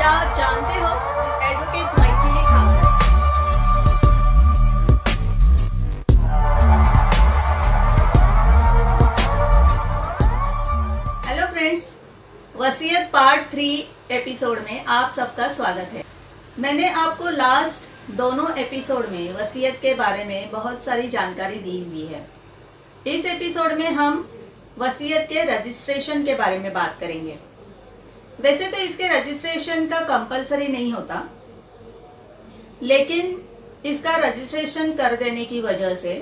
क्या आप जानते हो advocate Maithili Khamkar? Hello friends, वसीयत पार्ट 3 एपिसोड में आप सबका स्वागत है। मैंने आपको लास्ट दोनों एपिसोड में वसीयत के बारे में बहुत सारी जानकारी दी हुई है। इस एपिसोड में हम वसीयत के रजिस्ट्रेशन के बारे में बात करेंगे। वैसे तो इसके रजिस्ट्रेशन का कंपलसरी नहीं होता, लेकिन इसका रजिस्ट्रेशन कर देने की वजह से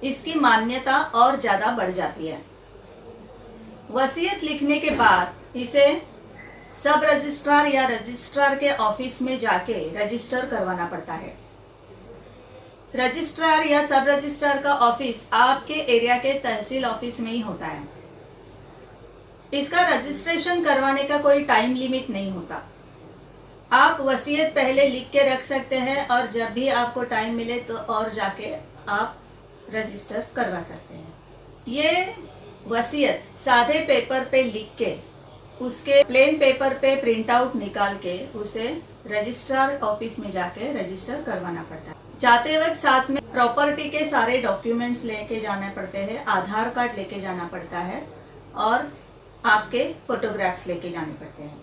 इसकी मान्यता और ज़्यादा बढ़ जाती है। वसीयत लिखने के बाद इसे सब रजिस्ट्रार या रजिस्ट्रार के ऑफिस में जाके रजिस्टर करवाना पड़ता है। रजिस्ट्रार या सब रजिस्ट्रार का ऑफिस आपके एरिया के तहसील ऑफिस में ही होता है। इसका रजिस्ट्रेशन करवाने का कोई टाइम लिमिट नहीं होता। आप वसीयत पहले लिख के रख सकते हैं और जब भी आपको टाइम मिले तो और जाके आप रजिस्टर करवा सकते हैं। ये वसीयत सादे पेपर पे लिख के उसके प्लेन पेपर पे प्रिंट आउट निकाल के उसे रजिस्ट्रार ऑफिस में जाके रजिस्टर करवाना पड़ता है। जाते वक्त साथ में प्रॉपर्टी के सारे डॉक्यूमेंट्स लेके जाने पड़ते हैं, आधार कार्ड लेके जाना पड़ता है और आपके फोटोग्राफ्स लेके जाने पड़ते हैं।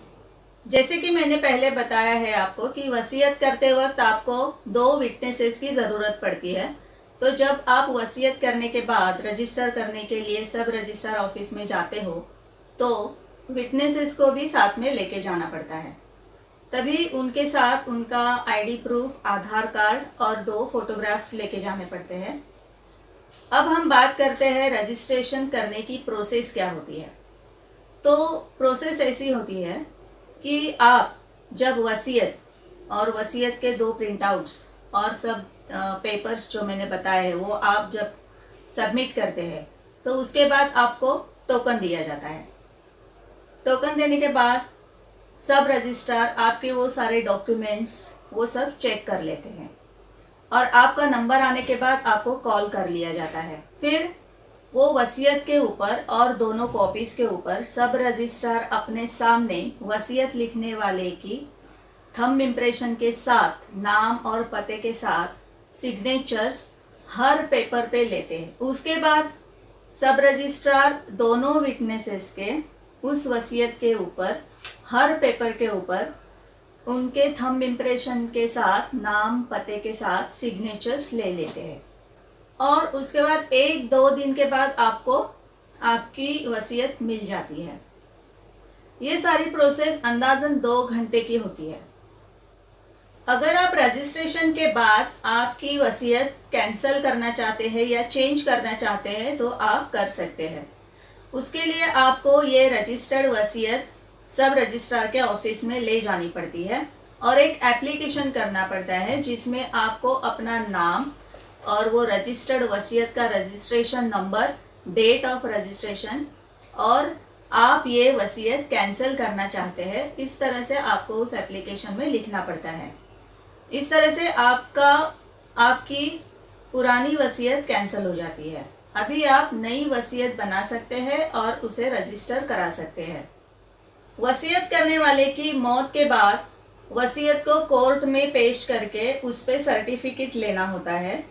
जैसे कि मैंने पहले बताया है आपको कि वसीयत करते वक्त आपको 2 विटनेसेस की ज़रूरत पड़ती है। तो जब आप वसीयत करने के बाद रजिस्टर करने के लिए सब रजिस्ट्रार ऑफिस में जाते हो तो विटनेसेस को भी साथ में लेके जाना पड़ता है। तभी उनके साथ उनका आईडी प्रूफ, आधार कार्ड और 2 फोटोग्राफ्स लेके जाने पड़ते हैं। अब हम बात करते हैं रजिस्ट्रेशन करने की प्रोसेस क्या होती है। तो प्रोसेस ऐसी होती है कि आप जब वसीयत और वसीयत के 2 प्रिंट आउट्स और सब पेपर्स जो मैंने बताए हैं वो आप जब सबमिट करते हैं तो उसके बाद आपको टोकन दिया जाता है। टोकन देने के बाद सब रजिस्ट्रार आपके वो सारे डॉक्यूमेंट्स वो सब चेक कर लेते हैं और आपका नंबर आने के बाद आपको कॉल कर लिया जाता है। फिर वो वसीयत के ऊपर और दोनों कॉपीज के ऊपर सब रजिस्ट्रार अपने सामने वसीयत लिखने वाले की थंब इम्प्रेशन के साथ नाम और पते के साथ सिग्नेचर्स हर पेपर पे लेते हैं। उसके बाद सब रजिस्ट्रार दोनों विटनेसेस के उस वसीयत के ऊपर हर पेपर के ऊपर उनके थंब इम्प्रेशन के साथ नाम पते के साथ सिग्नेचर्स ले लेते हैं और उसके बाद 1-2 दिन के बाद आपको आपकी वसीयत मिल जाती है। ये सारी प्रोसेस अंदाजन 2 घंटे की होती है। अगर आप रजिस्ट्रेशन के बाद आपकी वसीयत कैंसिल करना चाहते हैं या चेंज करना चाहते हैं तो आप कर सकते हैं। उसके लिए आपको ये रजिस्टर्ड वसीयत सब रजिस्ट्रार के ऑफिस में ले जानी पड़ती है और एक एप्लीकेशन करना पड़ता है जिसमें आपको अपना नाम और वो रजिस्टर्ड वसीयत का registration number, date of registration और आप ये वसीयत कैंसिल करना चाहते हैं, इस तरह से आपको उस एप्लीकेशन में लिखना पड़ता है। इस तरह से आपकी पुरानी वसीयत कैंसिल हो जाती है। अभी आप नई वसीयत बना सकते हैं और उसे रजिस्टर करा सकते हैं। वसीयत करने वाले की मौत के बाद वसीयत को कोर्ट में पेश करके उस पर सर्टिफिकेट लेना होता है।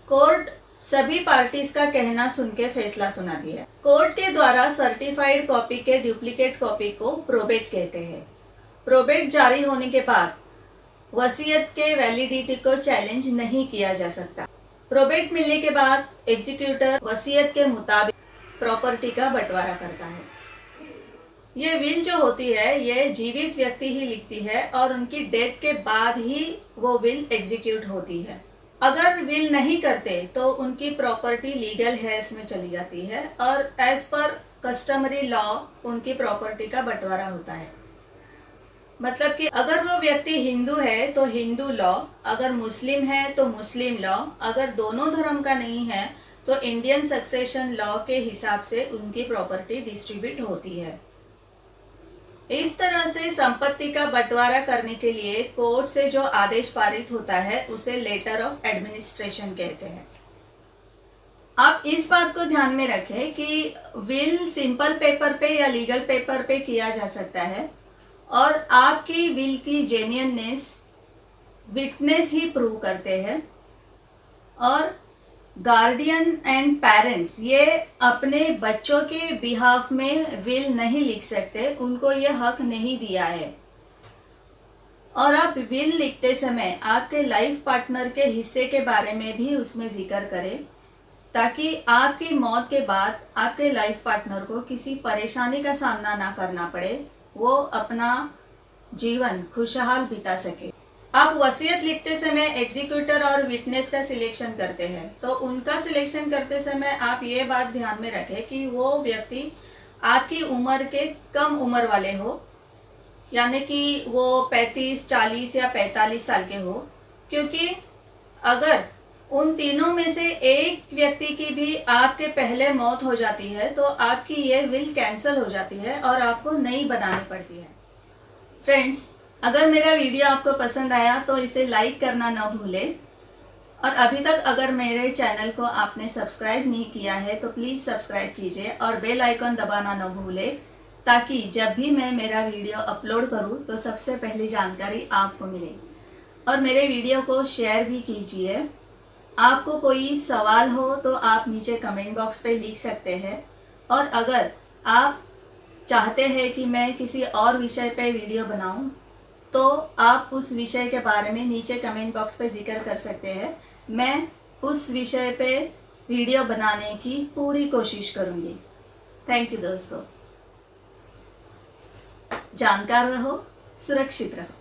कोर्ट सभी पार्टीज का कहना सुन के फैसला सुनाती है। कोर्ट के द्वारा सर्टिफाइड कॉपी के डुप्लीकेट कॉपी को प्रोबेट कहते हैं। प्रोबेट जारी होने के बाद वसीयत के वैलिडिटी को चैलेंज नहीं किया जा सकता। प्रोबेट मिलने के बाद एग्जीक्यूटर वसीयत के मुताबिक प्रॉपर्टी का बंटवारा करता है। ये विल जो होती है ये जीवित व्यक्ति ही लिखती है और उनकी डेथ के बाद ही वो विल एग्जीक्यूट होती है। अगर विल नहीं करते तो उनकी प्रॉपर्टी लीगल हेयर्स में चली जाती है और एज पर कस्टमरी लॉ उनकी प्रॉपर्टी का बंटवारा होता है। मतलब कि अगर वो व्यक्ति हिंदू है तो हिंदू लॉ, अगर मुस्लिम है तो मुस्लिम लॉ, अगर दोनों धर्म का नहीं है तो इंडियन सक्सेशन लॉ के हिसाब से उनकी प्रॉपर्टी डिस्ट्रीब्यूट होती है। इस तरह से संपत्ति का बंटवारा करने के लिए कोर्ट से जो आदेश पारित होता है उसे लेटर ऑफ एडमिनिस्ट्रेशन कहते हैं। आप इस बात को ध्यान में रखें कि विल सिंपल पेपर पे या लीगल पेपर पे किया जा सकता है और आपकी विल की जेन्युइननेस विटनेस ही प्रूव करते हैं। और गार्डियन एंड पेरेंट्स ये अपने बच्चों के बिहाफ में विल नहीं लिख सकते, उनको ये हक नहीं दिया है। और आप विल लिखते समय आपके लाइफ पार्टनर के हिस्से के बारे में भी उसमें जिक्र करें, ताकि आपकी मौत के बाद आपके लाइफ पार्टनर को किसी परेशानी का सामना ना करना पड़े, वो अपना जीवन खुशहाल बिता सके। आप वसीयत लिखते समय एग्जीक्यूटर और विटनेस का सिलेक्शन करते हैं, तो उनका सिलेक्शन करते समय आप ये बात ध्यान में रखें कि वो व्यक्ति आपकी उम्र के कम उम्र वाले हो, यानी कि वो 35, 40 या 45 साल के हो, क्योंकि अगर उन तीनों में से एक व्यक्ति की भी आपके पहले मौत हो जाती है तो आपकी ये विल कैंसिल हो जाती है और आपको नई बनानी पड़ती है। फ्रेंड्स, अगर मेरा वीडियो आपको पसंद आया तो इसे लाइक करना ना भूलें, और अभी तक अगर मेरे चैनल को आपने सब्सक्राइब नहीं किया है तो प्लीज़ सब्सक्राइब कीजिए और बेल आइकन दबाना ना भूलें, ताकि जब भी मैं मेरा वीडियो अपलोड करूं तो सबसे पहली जानकारी आपको मिले। और मेरे वीडियो को शेयर भी कीजिए। आपको कोई सवाल हो तो आप नीचे कमेंट बॉक्स पे लिख सकते हैं, और अगर आप चाहते हैं कि मैं किसी और विषय पे वीडियो बनाऊं तो आप उस विषय के बारे में नीचे कमेंट बॉक्स पे जिक्र कर सकते हैं। मैं उस विषय पे वीडियो बनाने की पूरी कोशिश करूंगी। थैंक यू दोस्तों। जानकार रहो, सुरक्षित रहो।